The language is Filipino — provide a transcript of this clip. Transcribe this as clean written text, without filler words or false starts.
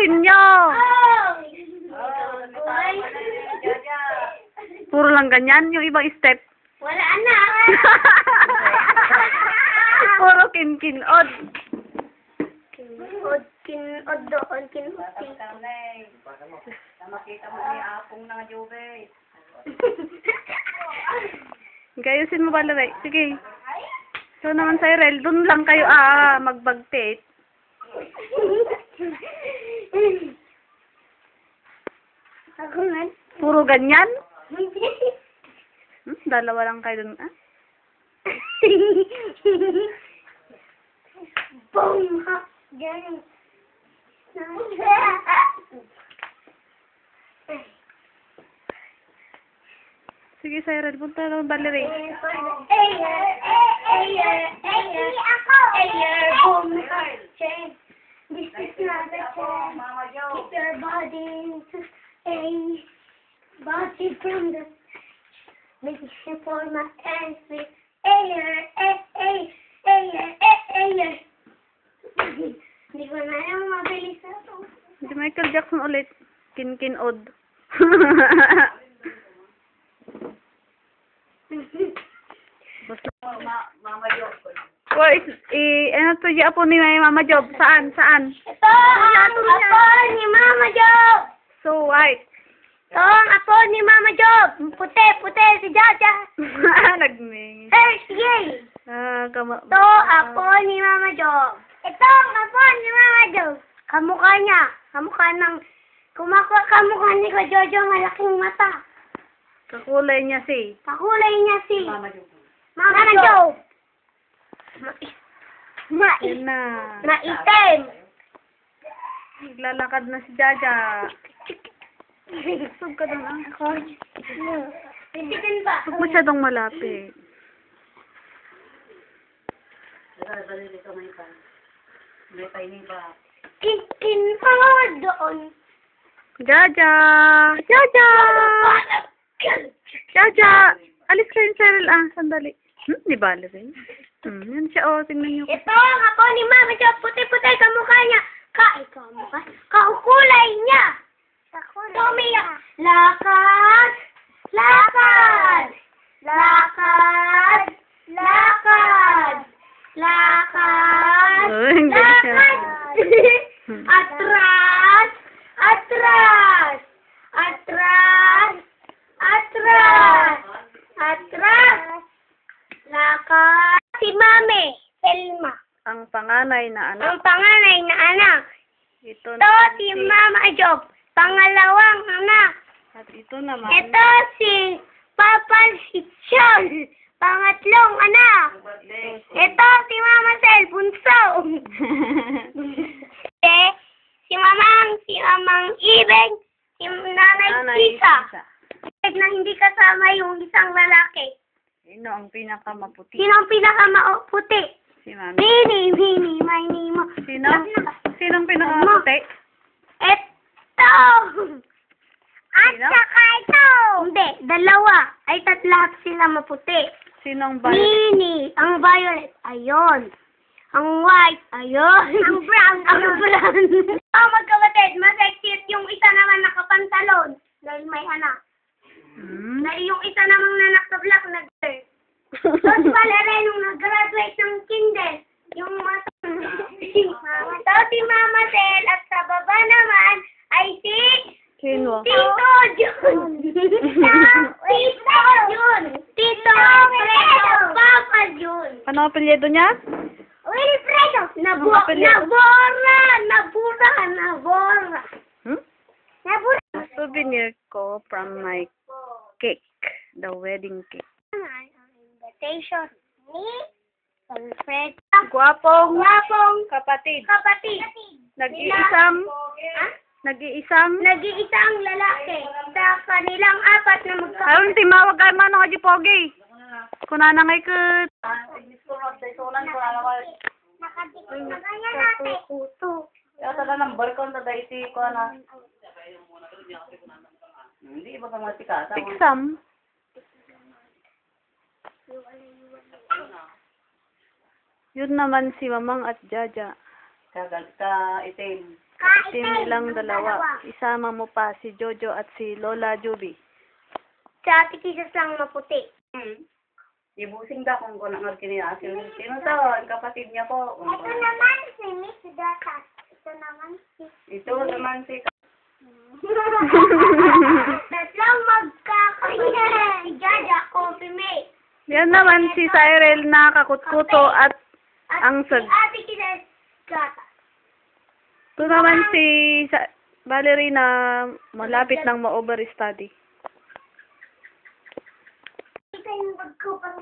ayusin nyo. Puro lang ganyan, yung ibang step. Wala na. Puro kin-kinod. Kinod doon, kinod. Makita mo ni Apong ng Juve. Gayusin mo pala, Ray. Sige. So naman sa'yo, Rel, dun lang kayo magbagtit. Ako nga. Puro ganyan? Dalawa lang kayo dun, Boom! Ganyan. Sige, sa'yo, Rel. Punta lang bali, Ray. Boom! Change. This is not a change. Keep your body into a body from the medicine for my hands with Hindi ko na yung mabilis na ito. Si Michael Jackson ulit. Kin-kinod. Basta. Mama Job. Wait, ano to di apo ni Mama Job? Saan? Ito ang apo ni Mama Job. So white. Ito ang apo ni Mama Job. Puti si Jaja. Nagming. Sige. Kama. Ito apo ni Mama Job. Ito ang apo ni Mama Job. Kamukha niya. Kamukha ni ko Jojo ang malaking mata. Kakulay niya si. Kakulay niya si Mama Job. Mama Job. Yan na. Maitim. Naglalakad na si Jaja. Sug ka doon ako. Titikin ba? Huwag masyadong malapit. Dali dito may pa. May painiba. Kikin pa doon. Jaja! Jaja! Jaja! Alis kayo, Cheryl. Sandali. Di ba, Lavin? Yan siya, tingnan niyo. Ito ang apo ni Mama Job. Puti-puti kamukha niya. Kaukulay niya. Tumiyak. Lakad! Lakad! Lakad! Lakad! Lakad! Oh, hindi siya. Lakad! Atras! Atras! Atras! Atras! Atras! Lakad! Si Mami, Selma. Ang panganay na anak. Ang panganay na anak. Ito Ito si Mama Job, pangalawang anak. At ito naman. Ito si Papa Sichon, pangatlong anak. Ito si Mama Sel, bunso. Si Mamang Ibeng, si Nanay Tisa. Na hindi kasama yung isang lalaki. Sino ang pinakamaputi? Sino ang pinakamaputi? Si Mami. Mini, may nimo. Sino? Sinong pinakamaputi? Ito! At Sino? saka ito! Hindi, dalawa. Ay, lahat sila maputi. Sinong violet? Mini, ang violet, ayun. Ang white, ayun. Ang brown, ang brown. Oh, magkapatid, masexy yung isa naman nakapantalon. Dahil may anak. Dahil yung isa namang nanakablock nag-girl. Tapos pala rin nung nag-graduate ng kinder. Yung Ito si Mama Sel at sa baba naman ay si Sino? Tito Jun. Tito Jun. Tito Alfredo. Papa Jun. Ano apelyido niya? Wilfredo. Nabora. Nabora. Souvenir ko from my cake. The wedding cake. Ang invitation ni Alfredo. Guwapong kapatid. Kapatid. Nag-iisang Nag-iisang lalaki sa kanilang apat na Ayun, timawag ka man ako di pogi. Kunanangay ko. Nakadikit na ganyan natin. Kaya sa number ko na dahil si ko na. Hindi ba kang matikasa? Exam. Yun naman si Mamang at Jaja. Ka itim. Team nilang dalawa. Isama mo pa si Jojo at si Lola Juby. Si Ate Kisses lang maputi. Ibusing da kung nang kiniasin. Sino to? Ang kapatid niya po. Ito naman si Miss Gatas. Ito naman si... Ito naman si... Tatlong magkakaya. Si Jaja, Coffee Mate. Yan naman si Cyril na kakutkuto at ang Si Ate Kisses Gatas. ito naman si ballerina malapit ng ma-overstudy. Ito yung magkupang